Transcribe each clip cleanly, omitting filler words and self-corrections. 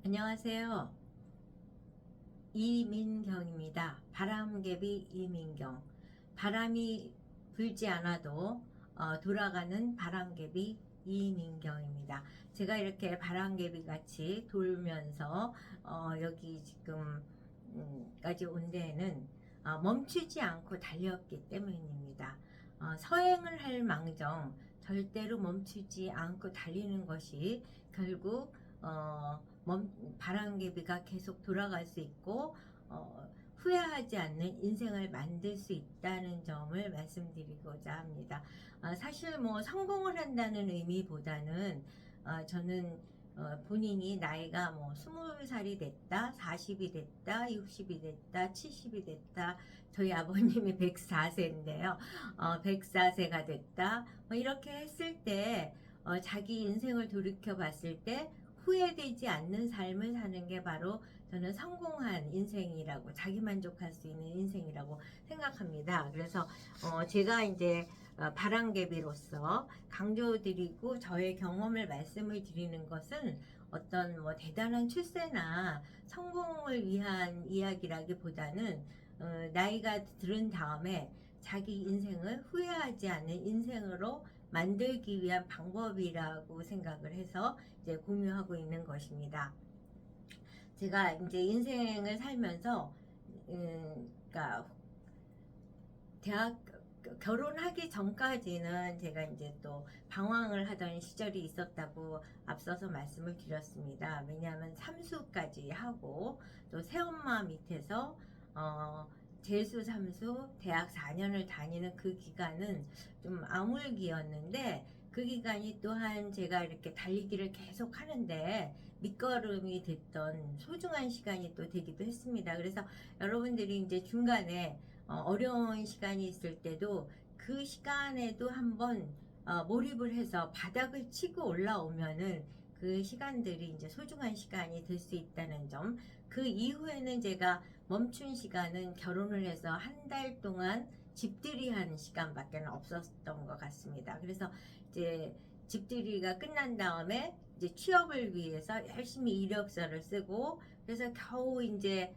안녕하세요. 이민경입니다. 바람개비 이민경. 바람이 불지 않아도 돌아가는 바람개비 이민경입니다. 제가 이렇게 바람개비 같이 돌면서 여기 지금 까지 온 데에는 멈추지 않고 달렸기 때문입니다. 서행을 할 망정 절대로 멈추지 않고 달리는 것이 결국 바람개비가 계속 돌아갈 수 있고 후회하지 않는 인생을 만들 수 있다는 점을 말씀드리고자 합니다. 사실 뭐 성공을 한다는 의미보다는 저는 본인이 나이가 뭐 20살이 됐다, 40이 됐다, 60이 됐다, 70이 됐다, 저희 아버님이 104세인데요. 104세가 됐다. 뭐 이렇게 했을 때 자기 인생을 돌이켜 봤을 때 후회되지 않는 삶을 사는 게 바로 저는 성공한 인생이라고, 자기 만족할 수 있는 인생이라고 생각합니다. 그래서 제가 이제 바람개비로서 강조드리고 저의 경험을 말씀을 드리는 것은 어떤 뭐 대단한 출세나 성공을 위한 이야기라기보다는 나이가 들은 다음에 자기 인생을 후회하지 않는 인생으로 만들기 위한 방법이라고 생각을 해서 이제 공유하고 있는 것입니다. 제가 이제 인생을 살면서 그러니까 대학 결혼하기 전까지는 제가 이제 또 방황을 하던 시절이 있었다고 앞서서 말씀을 드렸습니다. 왜냐하면 삼수까지 하고 또 새엄마 밑에서 재수 삼수 대학 4년을 다니는 그 기간은 좀 암울기였는데, 그 기간이 또한 제가 이렇게 달리기를 계속 하는데 밑거름이 됐던 소중한 시간이 또 되기도 했습니다. 그래서 여러분들이 이제 중간에 어려운 시간이 있을 때도 그 시간에도 한번 몰입을 해서 바닥을 치고 올라오면은 그 시간들이 이제 소중한 시간이 될 수 있다는 점. 그 이후에는 제가 멈춘 시간은 결혼을 해서 한 달 동안 집들이 한 시간밖에 없었던 것 같습니다. 그래서 이제 집들이가 끝난 다음에 이제 취업을 위해서 열심히 이력서를 쓰고, 그래서 겨우 이제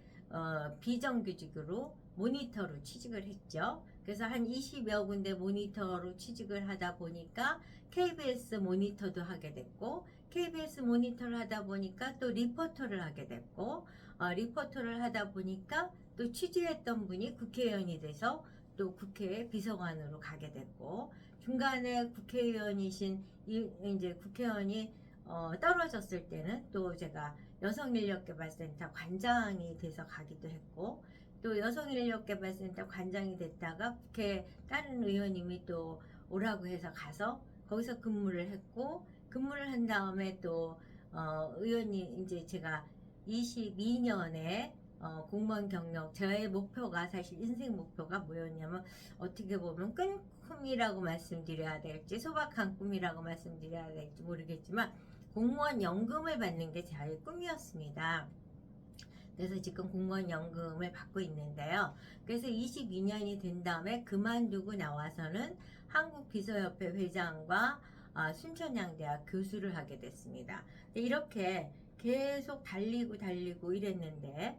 비정규직으로 모니터로 취직을 했죠. 그래서 한 20여 군데 모니터로 취직을 하다 보니까 KBS 모니터도 하게 됐고, KBS 모니터를 하다 보니까 또 리포터를 하게 됐고, 리포터를 하다 보니까 또 취재했던 분이 국회의원이 돼서 또 국회 비서관으로 가게 됐고, 중간에 국회의원이신 이제 국회의원이 떨어졌을 때는 또 제가 여성인력개발센터 관장이 돼서 가기도 했고, 또 여성인력개발센터 관장이 됐다가 국회 다른 의원님이 또 오라고 해서 가서 거기서 근무를 했고, 근무를 한 다음에 또 의원님 이제 제가 22년에 공무원 경력, 저의 목표가 사실 인생 목표가 뭐였냐면, 어떻게 보면 꿈이라고 말씀드려야 될지 소박한 꿈이라고 말씀드려야 될지 모르겠지만 공무원 연금을 받는 게 저의 꿈이었습니다. 그래서 지금 공무원 연금을 받고 있는데요. 그래서 22년이 된 다음에 그만두고 나와서는 한국비서협회 회장과 순천향대학 교수를 하게 됐습니다. 이렇게 계속 달리고 이랬는데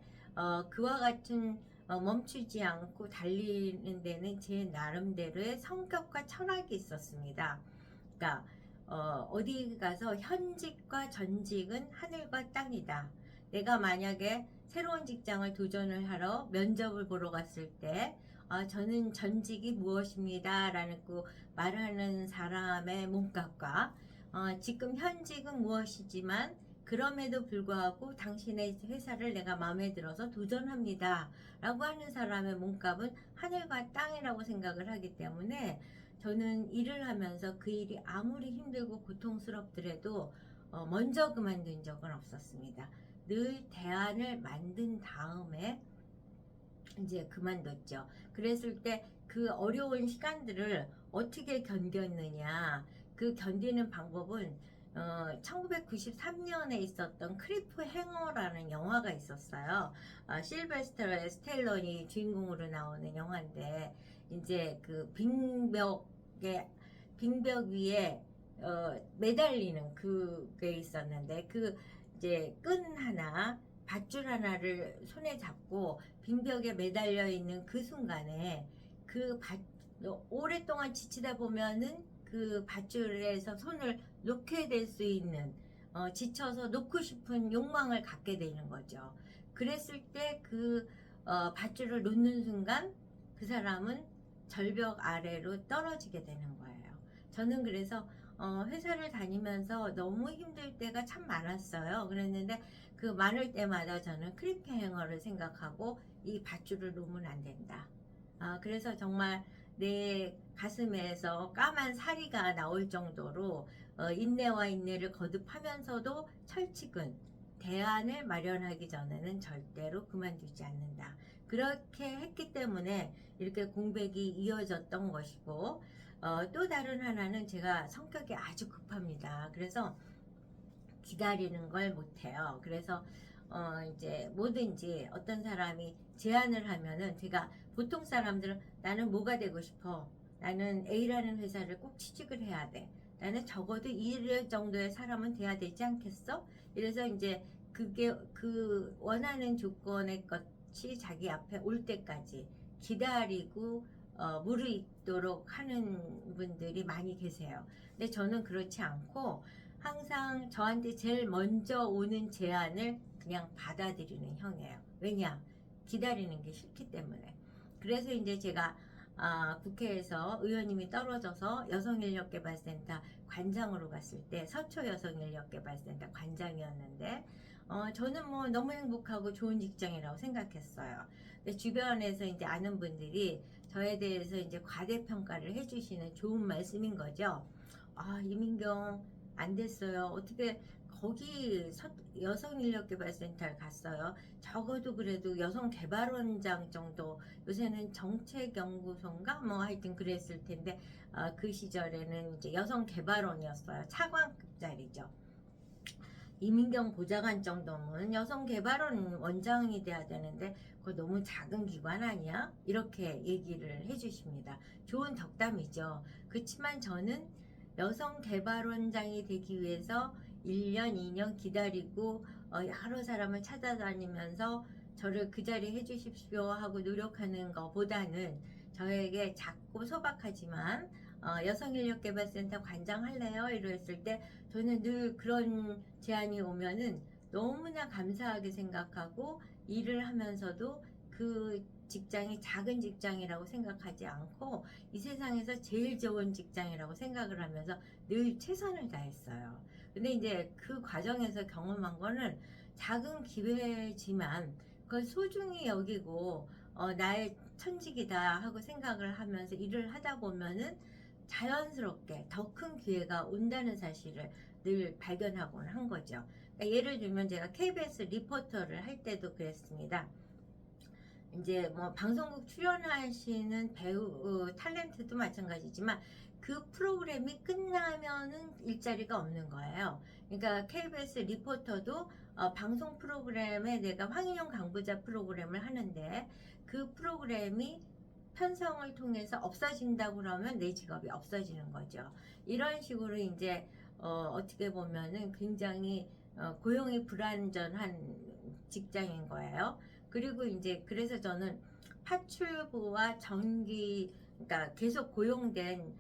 그와 같은 멈추지 않고 달리는 데는 제 나름대로의 성격과 철학이 있었습니다. 그러니까 어디 가서 현직과 전직은 하늘과 땅이다. 내가 만약에 새로운 직장을 도전을 하러 면접을 보러 갔을 때 저는 전직이 무엇입니다 라는 그 말하는 사람의 몸값과 지금 현직은 무엇이지만 그럼에도 불구하고 당신의 회사를 내가 마음에 들어서 도전합니다 라고 하는 사람의 몸값은 하늘과 땅이라고 생각을 하기 때문에, 저는 일을 하면서 그 일이 아무리 힘들고 고통스럽더라도 먼저 그만둔 적은 없었습니다. 늘 대안을 만든 다음에 이제 그만뒀죠. 그랬을 때 그 어려운 시간들을 어떻게 견뎠느냐, 그 견디는 방법은 1993년에 있었던 크리프 행어라는 영화가 있었어요. 실베스터 스텔론이 주인공으로 나오는 영화인데, 이제 그 빙벽 위에 매달리는 그게 있었는데, 그 이제 끈 하나, 밧줄 하나를 손에 잡고 빙벽에 매달려 있는 그 순간에 그 오랫동안 지치다 보면은 그 밧줄에서 손을 놓게 될 수 있는 지쳐서 놓고 싶은 욕망을 갖게 되는 거죠. 그랬을 때 그 밧줄을 놓는 순간 그 사람은 절벽 아래로 떨어지게 되는 거예요. 저는 그래서 회사를 다니면서 너무 힘들 때가 참 많았어요. 그랬는데 그 많을 때마다 저는 클리프해잉어를 생각하고 이 밧줄을 놓으면 안 된다. 그래서 정말 내 가슴에서 까만 사리가 나올 정도로 인내와 인내를 거듭하면서도 철칙은 대안을 마련하기 전에는 절대로 그만두지 않는다. 그렇게 했기 때문에 이렇게 공백이 이어졌던 것이고, 또 다른 하나는 제가 성격이 아주 급합니다. 그래서 기다리는 걸 못해요. 그래서 이제 뭐든지 어떤 사람이 제안을 하면은 제가 보통 사람들은 나는 뭐가 되고 싶어. 나는 A라는 회사를 꼭 취직을 해야 돼. 나는 적어도 이 정도의 사람은 돼야 되지 않겠어? 이래서 이제 그게 그 원하는 조건의 것이 자기 앞에 올 때까지 기다리고 무르익도록 하는 분들이 많이 계세요. 근데 저는 그렇지 않고 항상 저한테 제일 먼저 오는 제안을 그냥 받아들이는 형이에요. 왜냐? 기다리는 게 싫기 때문에. 그래서 이제 제가 국회에서 의원님이 떨어져서 여성인력개발센터 관장으로 갔을 때 서초 여성인력개발센터 관장이었는데 저는 뭐 너무 행복하고 좋은 직장이라고 생각했어요. 근데 주변에서 이제 아는 분들이 저에 대해서 이제 과대평가를 해주시는 좋은 말씀인 거죠. 이민경 안 됐어요. 어떻게 거기 여성인력개발센터를 갔어요. 적어도 그래도 여성개발원장 정도, 요새는 정책연구소인가 뭐 하여튼 그랬을 텐데 그 시절에는 이제 여성개발원이었어요. 차관급짜리죠. 이민경 보좌관 정도면 여성개발원 원장이 돼야 되는데 그거 너무 작은 기관 아니야? 이렇게 얘기를 해주십니다. 좋은 덕담이죠. 그렇지만 저는 여성개발원장이 되기 위해서 1년, 2년 기다리고 여러 사람을 찾아다니면서 저를 그 자리에 해주십시오 하고 노력하는 것보다는 저에게 작고 소박하지만 여성인력개발센터 관장 할래요? 이랬을 때 저는 늘 그런 제안이 오면은 너무나 감사하게 생각하고 일을 하면서도 그 직장이 작은 직장이라고 생각하지 않고 이 세상에서 제일 좋은 직장이라고 생각을 하면서 늘 최선을 다했어요. 근데 이제 그 과정에서 경험한 거는 작은 기회지만 그걸 소중히 여기고 나의 천직이다 하고 생각을 하면서 일을 하다 보면은 자연스럽게 더 큰 기회가 온다는 사실을 늘 발견하곤 한 거죠. 그러니까 예를 들면 제가 KBS 리포터를 할 때도 그랬습니다. 이제 뭐 방송국 출연하시는 배우 탤런트도 마찬가지지만 그 프로그램이 끝나면은 일자리가 없는 거예요. 그러니까 KBS 리포터도 방송 프로그램에 내가 황인영 강부자 프로그램을 하는데 그 프로그램이 편성을 통해서 없어진다고 그러면 내 직업이 없어지는 거죠. 이런 식으로 이제 어떻게 보면은 굉장히 고용이 불안전한 직장인 거예요. 그리고 이제 그래서 저는 파출부와 정기, 그러니까 계속 고용된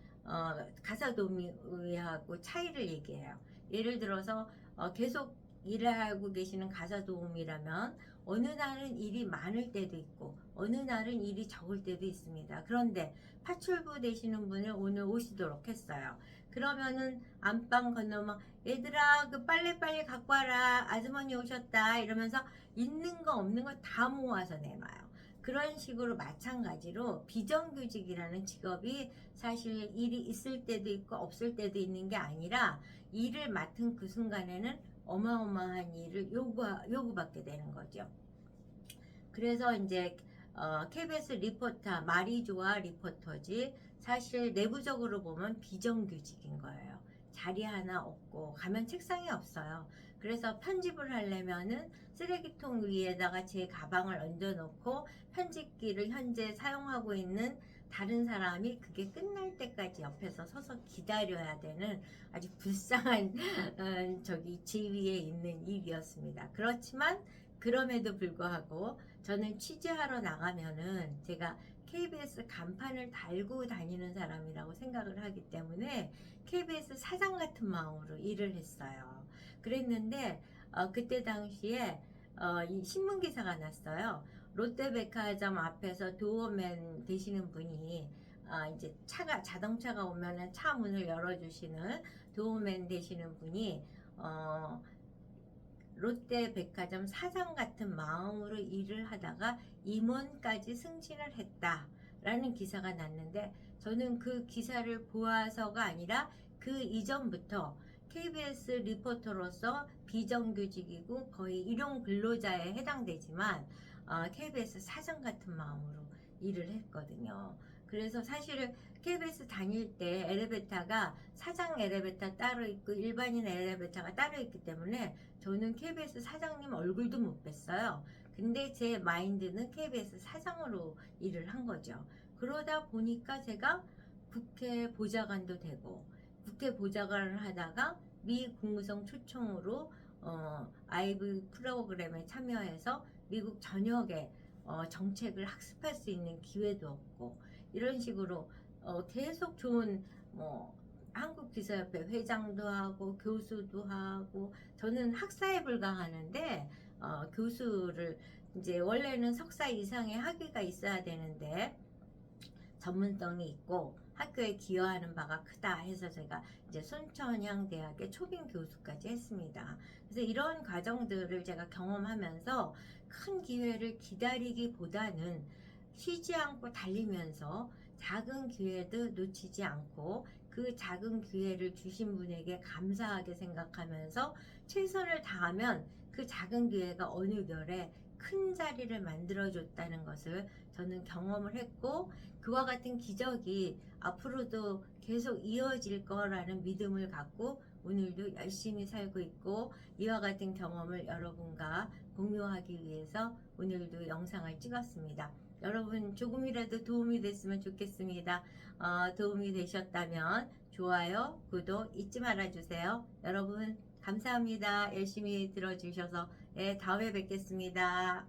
가사도우미하고 차이를 얘기해요. 예를 들어서 계속 일하고 계시는 가사도우미라면 어느 날은 일이 많을 때도 있고 어느 날은 일이 적을 때도 있습니다. 그런데 파출부 되시는 분을 오늘 오시도록 했어요. 그러면은 안방 건너면 얘들아 그 빨리 갖고 와라 아주머니 오셨다 이러면서 있는 거 없는 거 다 모아서 내놔요. 그런 식으로 마찬가지로 비정규직이라는 직업이 사실 일이 있을 때도 있고 없을 때도 있는 게 아니라 일을 맡은 그 순간에는 어마어마한 일을 요구받게 되는 거죠. 그래서 이제 KBS 리포터, 마리조아 리포터지 사실 내부적으로 보면 비정규직인 거예요. 자리 하나 없고 가면 책상이 없어요. 그래서 편집을 하려면은 쓰레기통 위에다가 제 가방을 얹어놓고 편집기를 현재 사용하고 있는 다른 사람이 그게 끝날 때까지 옆에서 서서 기다려야 되는 아주 불쌍한 저기 지위에 있는 일이었습니다. 그렇지만 그럼에도 불구하고 저는 취재하러 나가면은 제가 KBS 간판을 달고 다니는 사람이라고 생각을 하기 때문에 KBS 사장 같은 마음으로 일을 했어요. 그랬는데 그때 당시에 이 신문 기사가 났어요. 롯데백화점 앞에서 도어맨 되시는 분이 이제 자동차가 오면은 차 문을 열어주시는 도어맨 되시는 분이 롯데백화점 사장 같은 마음으로 일을 하다가 임원까지 승진을 했다라는 기사가 났는데, 저는 그 기사를 보아서가 아니라 그 이전부터 KBS 리포터로서 비정규직이고 거의 일용 근로자에 해당되지만 KBS 사장 같은 마음으로 일을 했거든요. 그래서 사실은 KBS 다닐 때 엘리베이터가 사장 엘리베이터 따로 있고 일반인 엘리베이터가 따로 있기 때문에 저는 KBS 사장님 얼굴도 못 뵀어요. 근데 제 마인드는 KBS 사장으로 일을 한 거죠. 그러다 보니까 제가 국회 보좌관도 되고, 국회 보좌관을 하다가 미 국무성 초청으로 아이브 프로그램에 참여해서 미국 전역의 정책을 학습할 수 있는 기회도 없고, 이런 식으로 계속 좋은 한국기사협회 회장도 하고 교수도 하고, 저는 학사에 불과하는데 교수를 이제 원래는 석사 이상의 학위가 있어야 되는데 전문성이 있고 학교에 기여하는 바가 크다 해서 제가 이제 순천향대학의 초빙 교수까지 했습니다. 그래서 이런 과정들을 제가 경험하면서 큰 기회를 기다리기보다는 쉬지 않고 달리면서 작은 기회도 놓치지 않고 그 작은 기회를 주신 분에게 감사하게 생각하면서 최선을 다하면 그 작은 기회가 어느 결에 큰 자리를 만들어줬다는 것을 저는 경험을 했고, 그와 같은 기적이 앞으로도 계속 이어질 거라는 믿음을 갖고 오늘도 열심히 살고 있고, 이와 같은 경험을 여러분과 공유하기 위해서 오늘도 영상을 찍었습니다. 여러분 조금이라도 도움이 됐으면 좋겠습니다. 도움이 되셨다면 좋아요, 구독 잊지 말아주세요. 여러분 감사합니다. 열심히 들어주셔서. 다음에 뵙겠습니다.